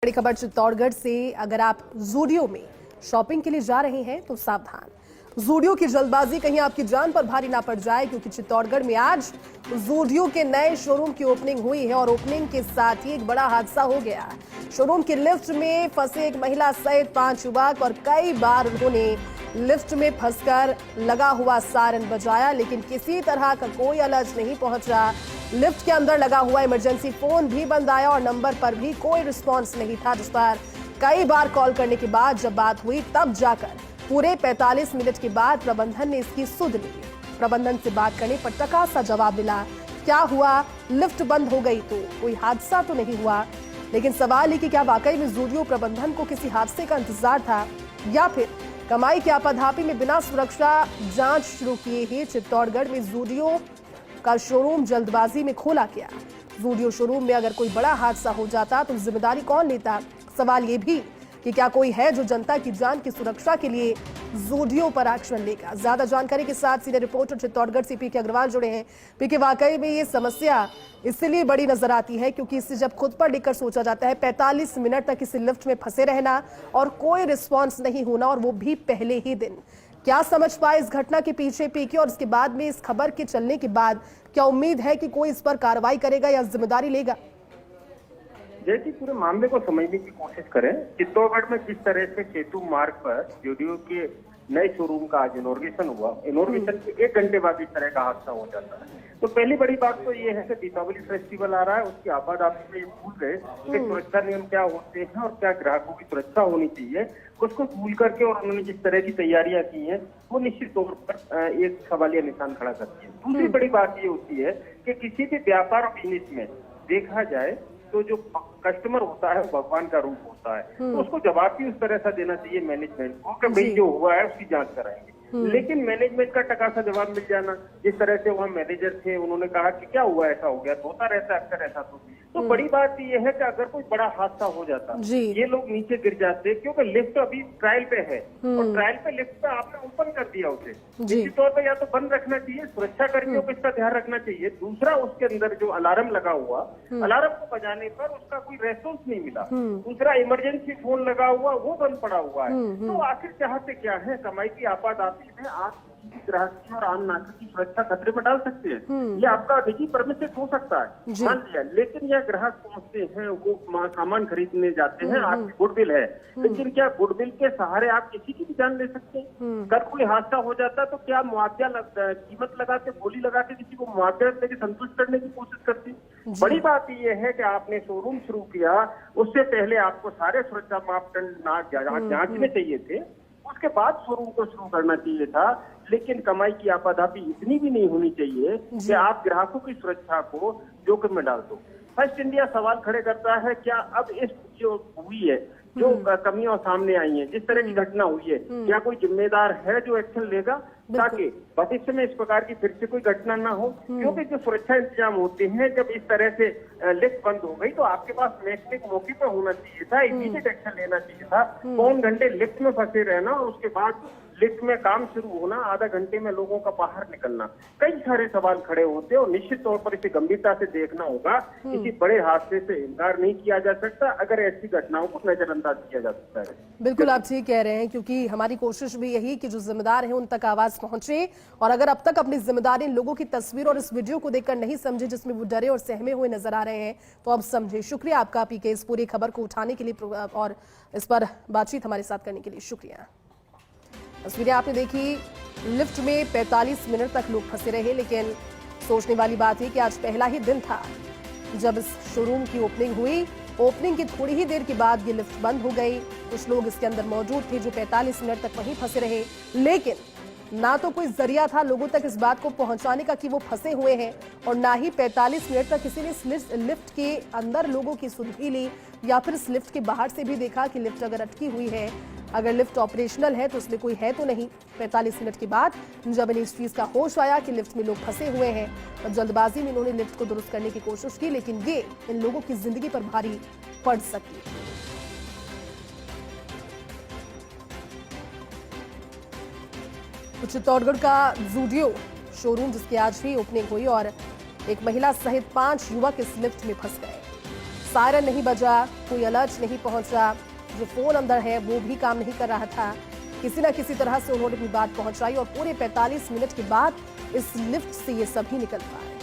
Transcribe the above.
बड़ी खबर चित्तौड़गढ़ से। अगर आप ज़ूडियो में शॉपिंग के लिए जा रहे हैं तो सावधान, ज़ूडियो की जल्दबाजी कहीं आपकी जान पर भारी ना पड़ जाए, क्योंकि चित्तौड़गढ़ में आज ज़ूडियो के नए शोरूम की ओपनिंग हुई है और ओपनिंग के साथ ही एक बड़ा हादसा हो गया। शोरूम की लिफ्ट में फंसे एक महिला सहित 5 युवक और कई बार उन्होंने लिफ्ट में फंसकर लगा हुआ सायरन बजाया, लेकिन किसी तरह का कोई अलर्ट नहीं पहुंचा। लिफ्ट के अंदर लगा हुआ इमरजेंसी फोन भी बंद आया और नंबर पर भी कोई रिस्पांस नहीं था, जिस पर कई बार कॉल करने के बाद जब बात हुई तब जाकर पूरे 45 मिनट के बाद प्रबंधन ने इसकी सुध ली। प्रबंधन से बात करने पर टका सा जवाब मिला। क्या हुआ, लिफ्ट बंद हो गई तो कोई हादसा तो नहीं हुआ। लेकिन सवाल है कि क्या वाकई में ज़ूडियो प्रबंधन को किसी हादसे का इंतजार था, या फिर कमाई की आपाधापी में बिना सुरक्षा जांच शुरू किए ही चित्तौड़गढ़ में ज़ूडियो का शोरूम जल्दबाजी में खोला गया। ज़ूडियो शोरूम में अगर कोई बड़ा हादसा हो जाता तो जिम्मेदारी कौन लेता। सवाल ये भी कि क्या कोई है जो जनता की जान की सुरक्षा के लिए ज़ूडियो पर एक्शन लेगा। ज्यादा जानकारी के साथ सीनियर रिपोर्टर चित्तौड़गढ़ से पीके अग्रवाल जुड़े हैं। पीके, वाकई में ये समस्या इसलिए बड़ी नजर आती है क्योंकि इसे जब खुद पर लेकर सोचा जाता है, 45 मिनट तक इसे लिफ्ट में फंसे रहना और कोई रिस्पॉन्स नहीं होना, और वो भी पहले ही दिन। क्या समझ पाए इस घटना के पीछे पीके, और इसके बाद में इस खबर के चलने के बाद क्या उम्मीद है कि कोई इस पर कार्रवाई करेगा या जिम्मेदारी लेगा? जैसे पूरे मामले को समझने की कोशिश करें, चित्तौड़गढ़ में जिस तरह से सेतु मार्ग पर ज़ूडियो के नए शोरूम का आज इनॉर्गेशन हुआ, इनॉर्गेशन के 1 घंटे बाद इस तरह का हादसा हो जाता है। तो पहली बड़ी बात तो ये है कि दीपावली फेस्टिवल आ रहा है, उसकी आपाधापी में ये भूल गए कि सुरक्षा नियम क्या होते हैं और क्या ग्राहकों की सुरक्षा होनी चाहिए, उसको भूल करके और उन्होंने जिस तरह की तैयारियां की हैं वो निश्चित तौर पर एक सवालिया निशान खड़ा करती है। दूसरी बड़ी बात ये होती है कि किसी भी व्यापार और बिजनेस में देखा जाए तो जो कस्टमर होता है वो भगवान का रूप होता है, तो उसको जवाब भी उस तरह से देना चाहिए मैनेजमेंट को कि भाई जो हुआ है उसकी जांच कराएंगे। लेकिन मैनेजमेंट का टका सा जवाब मिल जाना, जिस तरह से वहाँ मैनेजर थे उन्होंने कहा कि क्या हुआ, ऐसा हो गया, होता रहता है अक्सर ऐसा। तो बड़ी बात ये है कि अगर कोई बड़ा हादसा हो जाता, ये लोग नीचे गिर जाते, क्योंकि लिफ्ट अभी ट्रायल पे है और ट्रायल पे लिफ्ट पे आपने ओपन कर दिया उसे, निश्चित तौर पर या तो बंद रखना चाहिए, सुरक्षा कर्मियों को इसका ध्यान रखना चाहिए। दूसरा, उसके अंदर जो अलार्म लगा हुआ, अलार्म को बजाने पर उसका कोई रेस्पॉन्स नहीं मिला। दूसरा, इमरजेंसी फोन लगा हुआ वो बंद पड़ा हुआ है। तो आखिर चाहते क्या है? कमाई की आपाधापी में आप ग्राहक की और आम नागरिक की सुरक्षा खतरे में डाल सकते हैं, ये आपका निजी परमिशन हो सकता है, मान लिया। लेकिन यह ग्राहक पहुंचते हैं, वो सामान खरीदने जाते हैं, आपकी गुडविल है, लेकिन क्या गुडविल के सहारे आप किसी की भी जान ले सकते हैं? कल कोई हादसा हो जाता है तो क्या मुआवजा कीमत लगा के, बोली लगा के किसी को मुआवजा देकर संतुष्ट करने की कोशिश करती? बड़ी बात यह है कि आपने शोरूम शुरू किया, उससे पहले आपको सारे सुरक्षा मापदंड जांचने चाहिए थे, उसके बाद शोरूम को शुरू करना चाहिए था। लेकिन कमाई की आपाधापी इतनी भी नहीं होनी चाहिए कि आप ग्राहकों की सुरक्षा को जोखिम में डाल दो। फर्स्ट इंडिया सवाल खड़े करता है, क्या अब इस जो हुई है, जो कमियां सामने आई हैं, जिस तरह की घटना हुई है, क्या कोई जिम्मेदार है जो एक्शन लेगा ताकि भविष्य में इस प्रकार की फिर से कोई घटना ना हो? क्योंकि जो सुरक्षा इंतजाम होते हैं, जब इस तरह से लिफ्ट बंद हो गई तो आपके पास मैकेनिक मौके पर होना चाहिए था, इमीडिएट एक्शन लेना चाहिए था। पौन घंटे लिफ्ट में फंसे रहना और उसके बाद लिफ्ट में काम शुरू होना, आधा घंटे में लोगों का बाहर निकलना, कई सारे सवाल खड़े होते हैं और निश्चित तौर पर इसे गंभीरता से देखना होगा। किसी बड़े हादसे से इनकार नहीं किया जा सकता, अगर ऐसी घटनाओं को नजरअंदाज किया जा सकता है। बिल्कुल आप ठीक कह रहे हैं, क्योंकि हमारी कोशिश भी यही कि जो जिम्मेदार है उन तक आवाज पहुंचे, और अगर अब तक अपनी जिम्मेदारी लोगों की तस्वीर और इस वीडियो को देखकर नहीं समझे, जिसमें वो डरे और सहमे हुए नजर आ रहे हैं, तो अब समझे। शुक्रिया आपका पीके, इस पूरी खबर को उठाने के लिए और इस पर बातचीत हमारे साथ करने के लिए शुक्रिया। तस्वीरें आपने देखी, लिफ्ट में 45 मिनट तक लोग फंसे रहे, लेकिन सोचने वाली बात है कि आज पहला ही दिन था जब इस शोरूम की ओपनिंग हुई। ओपनिंग की थोड़ी ही देर के बाद ये लिफ्ट बंद हो गई। कुछ लोग इसके अंदर मौजूद थे जो 45 मिनट तक वहीं फंसे रहे, लेकिन ना तो कोई जरिया था लोगों तक इस बात को पहुंचाने का कि वो फंसे हुए हैं, और ना ही 45 मिनट तक किसी ने इस लिफ्ट के अंदर लोगों की सुध भी ली, या फिर इस लिफ्ट के बाहर से भी देखा कि लिफ्ट अगर अटकी हुई है, अगर लिफ्ट ऑपरेशनल है तो उसमें कोई है तो नहीं। 45 मिनट के बाद जब इन्हें इस चीज का होश आया कि लिफ्ट में लोग फंसे हुए हैं, तब जल्दबाजी में इन्होंने लिफ्ट को दुरुस्त करने की कोशिश की, लेकिन ये इन लोगों की जिंदगी पर भारी पड़ सकती है। चित्तौड़गढ़ का ज़ूडियो शोरूम जिसकी आज ही ओपनिंग हुई और एक महिला सहित 5 युवक इस लिफ्ट में फंस गए। सायरन नहीं बजा, कोई अलर्ट नहीं पहुंचा, जो फोन अंदर है वो भी काम नहीं कर रहा था। किसी ना किसी तरह से उन्होंने अपनी बात पहुंचाई और पूरे 45 मिनट के बाद इस लिफ्ट से ये सभी निकल पाए।